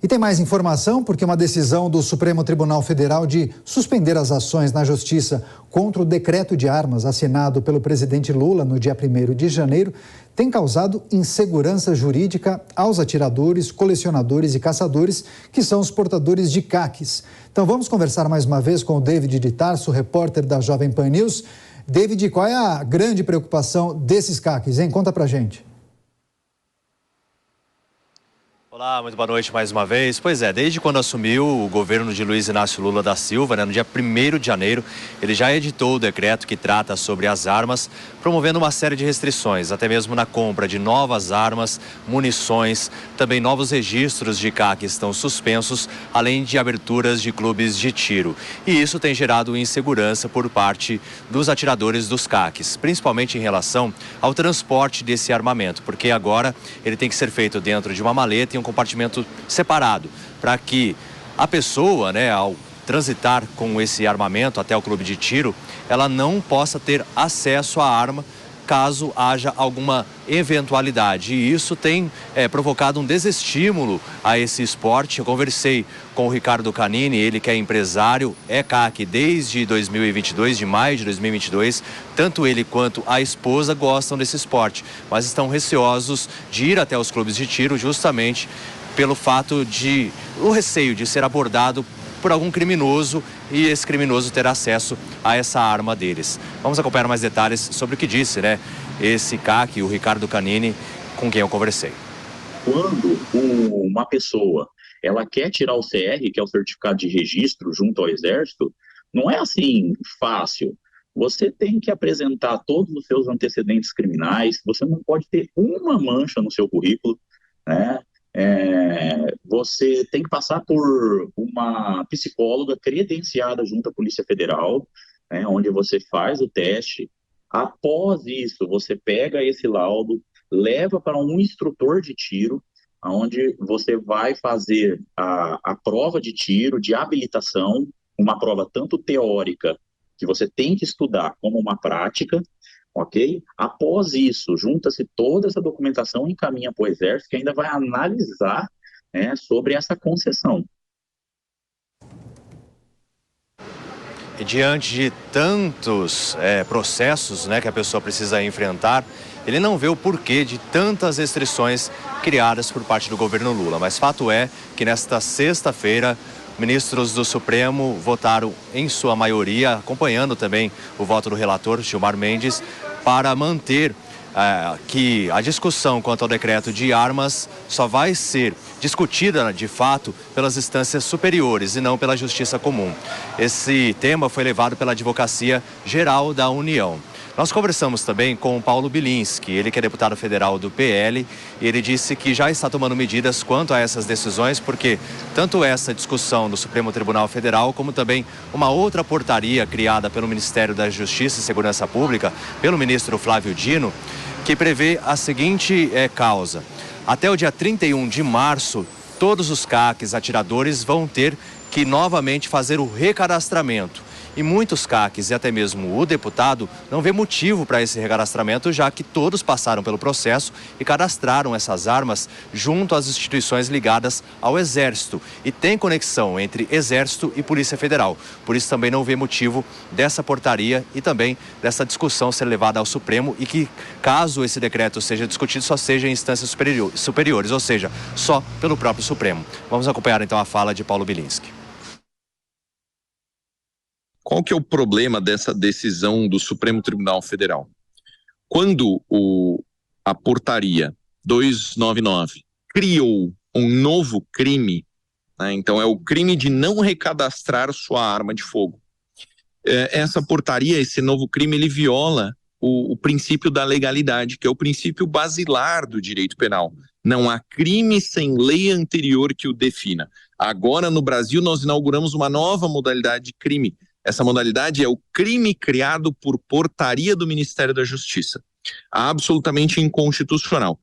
E tem mais informação porque uma decisão do Supremo Tribunal Federal de suspender as ações na Justiça contra o decreto de armas assinado pelo presidente Lula no dia 1º de janeiro tem causado insegurança jurídica aos atiradores, colecionadores e caçadores, que são os portadores de CACs. Então vamos conversar mais uma vez com o David de Tarso, repórter da Jovem Pan News. David, qual é a grande preocupação desses CACs, hein? Conta pra gente. Olá, muito boa noite mais uma vez. Pois é, desde quando assumiu o governo de Luiz Inácio Lula da Silva, no dia 1º de janeiro, ele já editou o decreto que trata sobre as armas, promovendo uma série de restrições, até mesmo na compra de novas armas, munições, também novos registros de CAC estão suspensos, além de aberturas de clubes de tiro. E isso tem gerado insegurança por parte dos atiradores dos CACs, principalmente em relação ao transporte desse armamento, porque agora ele tem que ser feito dentro de uma maleta e um compartimento separado, para que a pessoa, ao transitar com esse armamento até o clube de tiro, ela não possa ter acesso à arma caso haja alguma eventualidade. E isso tem provocado um desestímulo a esse esporte. Eu conversei com o Ricardo Canini, ele que é empresário, é CAC desde 2022, de maio de 2022. Tanto ele quanto a esposa gostam desse esporte, mas estão receosos de ir até os clubes de tiro justamente pelo fato o receio de ser abordado por algum criminoso e esse criminoso ter acesso a essa arma deles. Vamos acompanhar mais detalhes sobre o que disse, esse CAC, o Ricardo Canini, com quem eu conversei. Quando uma pessoa ela quer tirar o CR, que é o certificado de registro, junto ao Exército, não é assim fácil. Você tem que apresentar todos os seus antecedentes criminais, você não pode ter uma mancha no seu currículo, você tem que passar por uma psicóloga credenciada junto à Polícia Federal, onde você faz o teste. Após isso, você pega esse laudo, leva para um instrutor de tiro, onde você vai fazer a prova de tiro, de habilitação, uma prova tanto teórica, que você tem que estudar, como uma prática, ok? Após isso, junta-se toda essa documentação e encaminha para o Exército, que ainda vai analisar sobre essa concessão. E diante de tantos processos que a pessoa precisa enfrentar, ele não vê o porquê de tantas restrições criadas por parte do governo Lula. Mas fato é que nesta sexta-feira, ministros do Supremo votaram em sua maioria, acompanhando também o voto do relator Gilmar Mendes, para manter que a discussão quanto ao decreto de armas só vai ser discutida, de fato, pelas instâncias superiores e não pela Justiça Comum. Esse tema foi levado pela Advocacia Geral da União. Nós conversamos também com o Paulo Bilinski, ele que é deputado federal do PL, e ele disse que já está tomando medidas quanto a essas decisões, porque tanto essa discussão do Supremo Tribunal Federal, como também uma outra portaria criada pelo Ministério da Justiça e Segurança Pública, pelo ministro Flávio Dino, que prevê a seguinte causa. Até o dia 31 de março, todos os CACs atiradores vão ter que novamente fazer o recadastramento. E muitos CACs e até mesmo o deputado não vê motivo para esse recadastramento, já que todos passaram pelo processo e cadastraram essas armas junto às instituições ligadas ao Exército. E tem conexão entre Exército e Polícia Federal. Por isso também não vê motivo dessa portaria e também dessa discussão ser levada ao Supremo e que, caso esse decreto seja discutido, só seja em instâncias superiores, ou seja, só pelo próprio Supremo. Vamos acompanhar então a fala de Paulo Bilinski. Qual que é o problema dessa decisão do Supremo Tribunal Federal? Quando a portaria 299 criou um novo crime, então é o crime de não recadastrar sua arma de fogo. Essa portaria, esse novo crime, ele viola o princípio da legalidade, que é o princípio basilar do direito penal. Não há crime sem lei anterior que o defina. Agora, no Brasil, nós inauguramos uma nova modalidade de crime. Essa modalidade é o crime criado por portaria do Ministério da Justiça. Absolutamente inconstitucional.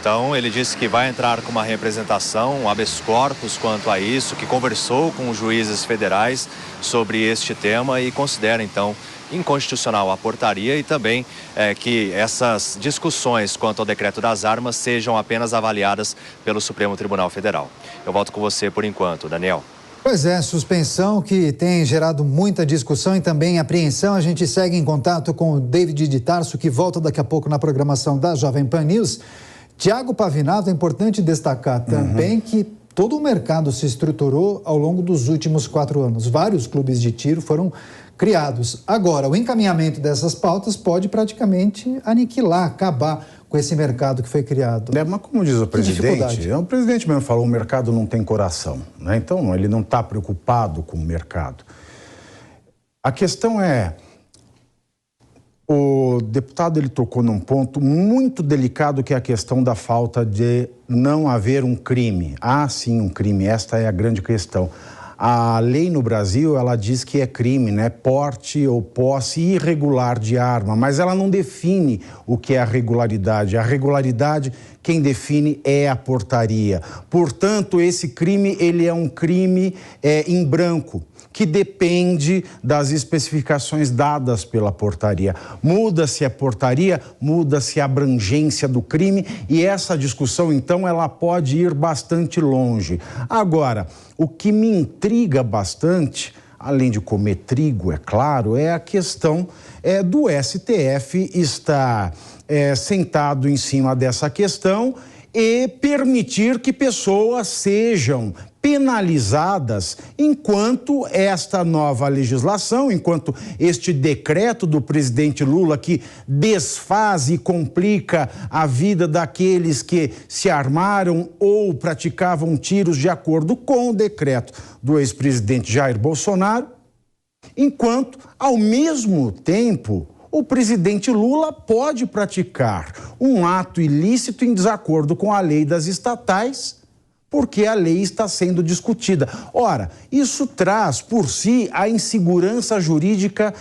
Então, ele disse que vai entrar com uma representação, um habeas corpus quanto a isso, que conversou com os juízes federais sobre este tema e considera, então, inconstitucional a portaria e também que essas discussões quanto ao decreto das armas sejam apenas avaliadas pelo Supremo Tribunal Federal. Eu volto com você por enquanto, Daniel. Pois é, suspensão que tem gerado muita discussão e também apreensão. A gente segue em contato com o David de Tarso, que volta daqui a pouco na programação da Jovem Pan News. Tiago Pavinato, é importante destacar também que todo o mercado se estruturou ao longo dos últimos 4 anos. Vários clubes de tiro foram criados. Agora, o encaminhamento dessas pautas pode praticamente aniquilar, acabar com esse mercado que foi criado. Mas como diz o presidente, o presidente mesmo falou, o mercado não tem coração, né? Então ele não está preocupado com o mercado. A questão é, o deputado ele tocou num ponto muito delicado, que é a questão da falta de não haver um crime. Ah, sim, um crime, esta é a grande questão. A lei no Brasil, ela diz que é crime, né? Porte ou posse irregular de arma, mas ela não define o que é a regularidade. A regularidade, quem define é a portaria. Portanto, esse crime, ele é um crime em branco, que depende das especificações dadas pela portaria. Muda-se a portaria, muda-se a abrangência do crime e essa discussão, então, ela pode ir bastante longe. Agora, o que me intriga bastante, além de comer trigo, é claro, é a questão do STF estar sentado em cima dessa questão e permitir que pessoas sejam penalizadas enquanto esta nova legislação, enquanto este decreto do presidente Lula que desfaz e complica a vida daqueles que se armaram ou praticavam tiros de acordo com o decreto do ex-presidente Jair Bolsonaro, enquanto, ao mesmo tempo, o presidente Lula pode praticar um ato ilícito em desacordo com a lei das estatais, porque a lei está sendo discutida. Ora, isso traz por si a insegurança jurídica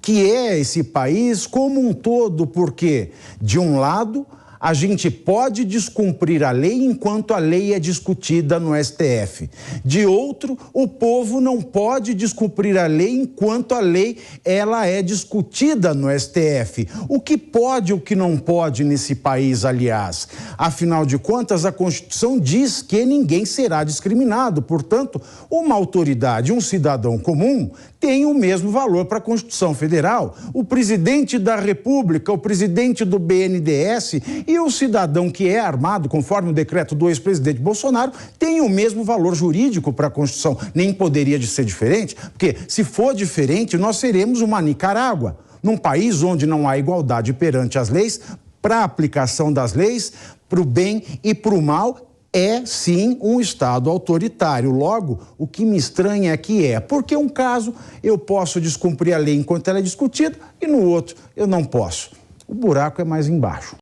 que é esse país como um todo, porque, de um lado, a gente pode descumprir a lei enquanto a lei é discutida no STF. De outro, o povo não pode descumprir a lei enquanto a lei ela é discutida no STF. O que pode e o que não pode nesse país, aliás? Afinal de contas, a Constituição diz que ninguém será discriminado. Portanto, uma autoridade, um cidadão comum, tem o mesmo valor para a Constituição Federal. O presidente da República, o presidente do BNDES e o cidadão que é armado, conforme o decreto do ex-presidente Bolsonaro, tem o mesmo valor jurídico para a Constituição. Nem poderia ser diferente, porque se for diferente, nós seremos uma Nicarágua, num país onde não há igualdade perante as leis, para a aplicação das leis, para o bem e para o mal. É, sim, um Estado autoritário. Logo, o que me estranha é porque um caso eu posso descumprir a lei enquanto ela é discutida e no outro eu não posso. O buraco é mais embaixo.